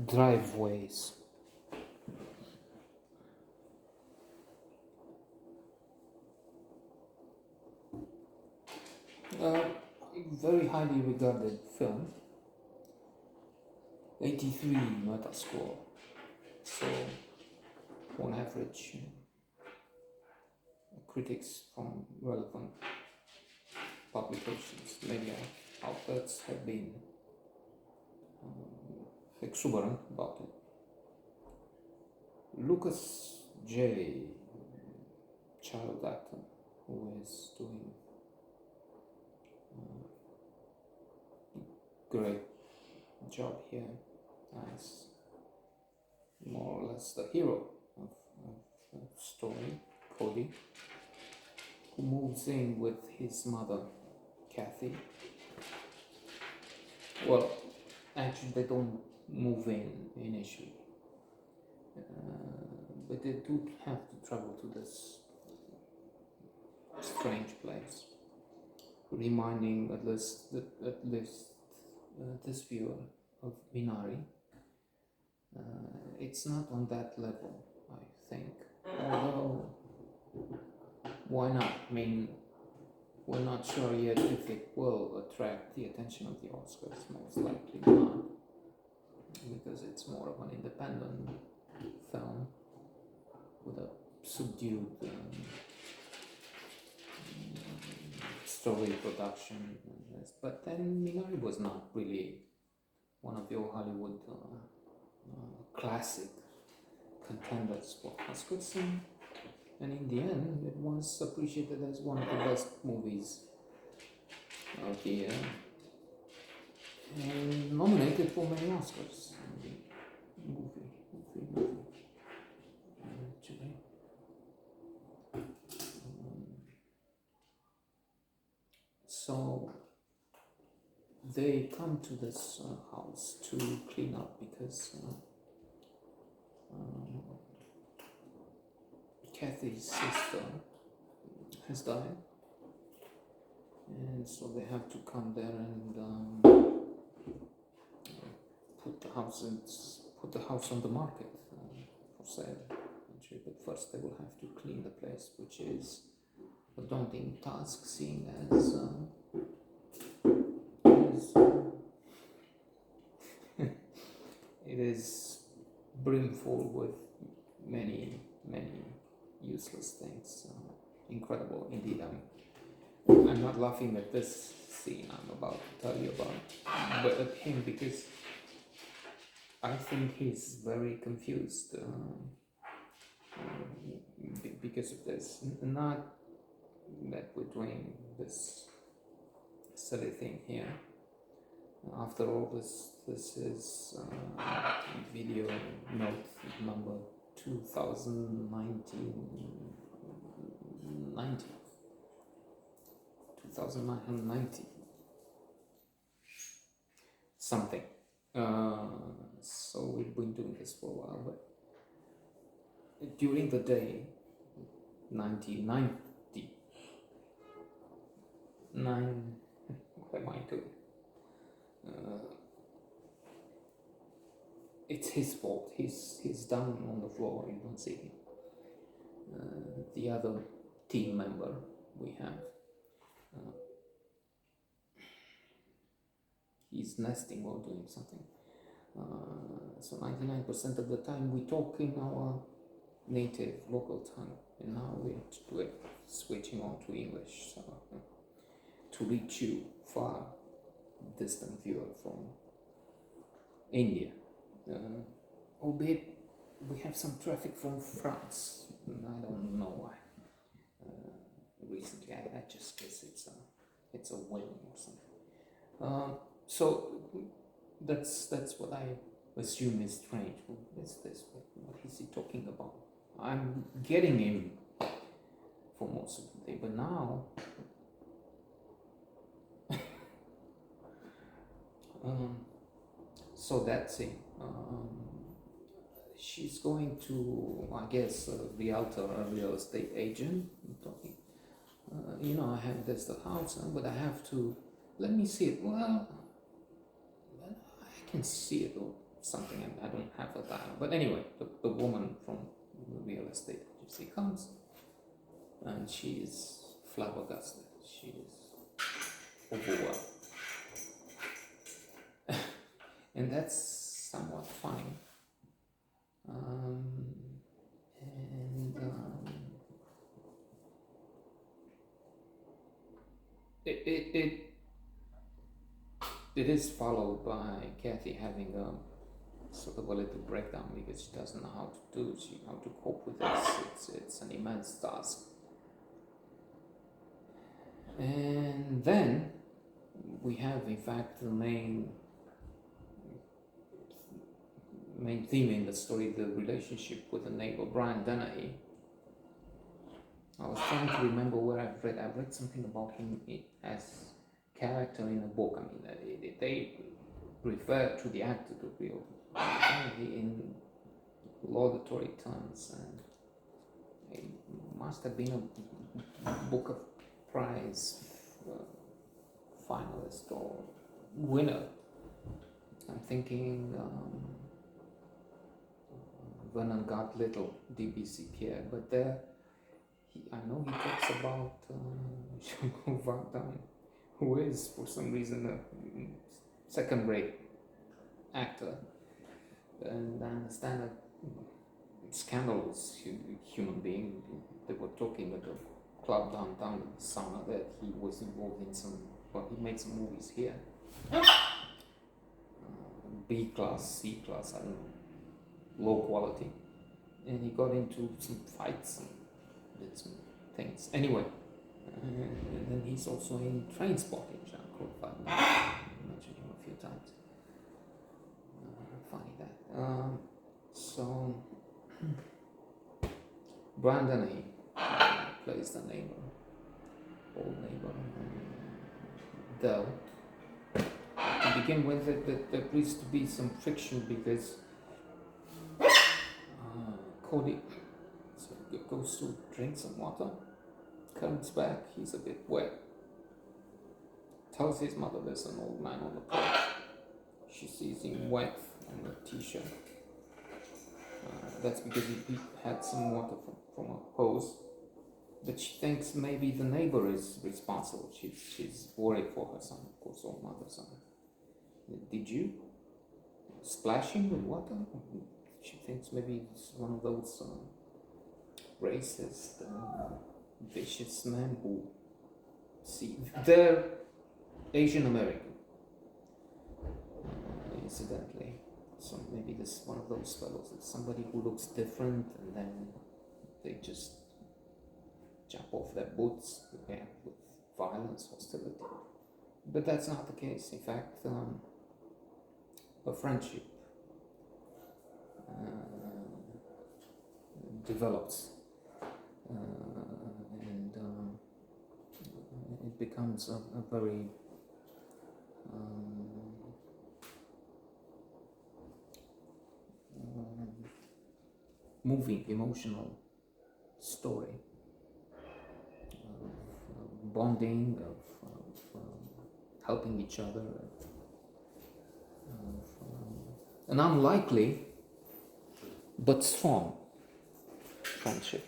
driveways. A very highly regarded film, 83 Metascore. So, on average, critics from relevant publications, media outlets have been exuberant about it. Lucas J. Child actor, who is doing great job here as more or less the hero of the story, Cody, who moves in with his mother, Kathy. Well, actually, they don't move in initially, but they do have to travel to this strange place, reminding at least this viewer of Minari. It's not on that level, I think. Although, why not? I mean, we're not sure yet if it will attract the attention of the Oscars. Most likely not, because it's more of an independent film with a subdued story production. But then Minari was not really one of your Hollywood classic contenders for Oscars, and in the end, it was appreciated as one of the best movies of the year and nominated for many Oscars. Movie. Actually. So they come to this house to clean up because Kathy's sister has died, and so they have to come there and put the house on the market for sale. Actually, but first they will have to clean the place, which is a daunting task, seeing as it is brimful with many useless things. Incredible indeed. I'm not laughing at this scene I'm about to tell you about, but at him, because I think he's very confused because of this. Not that we're doing this silly thing here. After all, this is video note number 2990 something. So we've been doing this for a while, but during the day, 1990, what am I doing? It's his fault. He's down on the floor. You don't see him. The other team member we have, he's nesting or doing something. So 99% of the time we talk in our native local tongue, and now we're switching on to English. So to reach you, far distant viewer from India, albeit we have some traffic from France. I don't know why. Recently, I just guess it's a whim or something. So that's what I assume is strange. What is this? What is he talking about? I'm getting him for most of the day, but now so that's it. She's going to, I guess, a realtor, a real estate agent, talking. I have this the house, but I have to let me see it. Well, I can see it something, and I don't have the time. But anyway, the woman from the real estate agency comes, and she is flabbergasted. She is overwhelmed. And that's somewhat funny. And it is followed by Kathy having a sort of a little breakdown because she doesn't know how to cope with this. It's an immense task. And then we have, in fact, the main theme in the story, the relationship with the neighbor, Brian Dennehy. I was trying to remember where I've read something about him as character in a book. I mean, they refer to the actor, to real Dennehy, in laudatory terms, and it must have been a Booker Prize finalist or winner. I'm thinking Vernon Gart Little, D.B.C. Pierre, but there, I know he talks about Jean-Claude Van Damme, who is, for some reason, a second-rate actor, and I understand that scandalous human being. They were talking at the club downtown in the summer that he was involved in he made some movies here. B class, C class, I don't know, low quality. And he got into some fights and did some things. Anyway, and then he's also in Trainspotting, Jean-Claude Van Damme. I mentioned him a few times. Funny that. So, Brian Dennehy plays the neighbor, old neighbor, Dell. To begin with, there needs to be some friction because Cody goes to drink some water, comes back, he's a bit wet, tells his mother there's an old man on the porch. She sees him wet on the t-shirt. That's because he had some water from a hose. But she thinks maybe the neighbor is responsible. She's worried for her son, of course, old mother's son. Did you splash him with water? She thinks maybe it's one of those racist, vicious men who see they're Asian American, incidentally. So maybe this is one of those fellows. It's somebody who looks different, and then they just jump off their boots, react with violence, hostility. But that's not the case. In fact, a friendship develops, and it becomes a very moving, emotional story of bonding, of helping each other, an unlikely but strong friendship.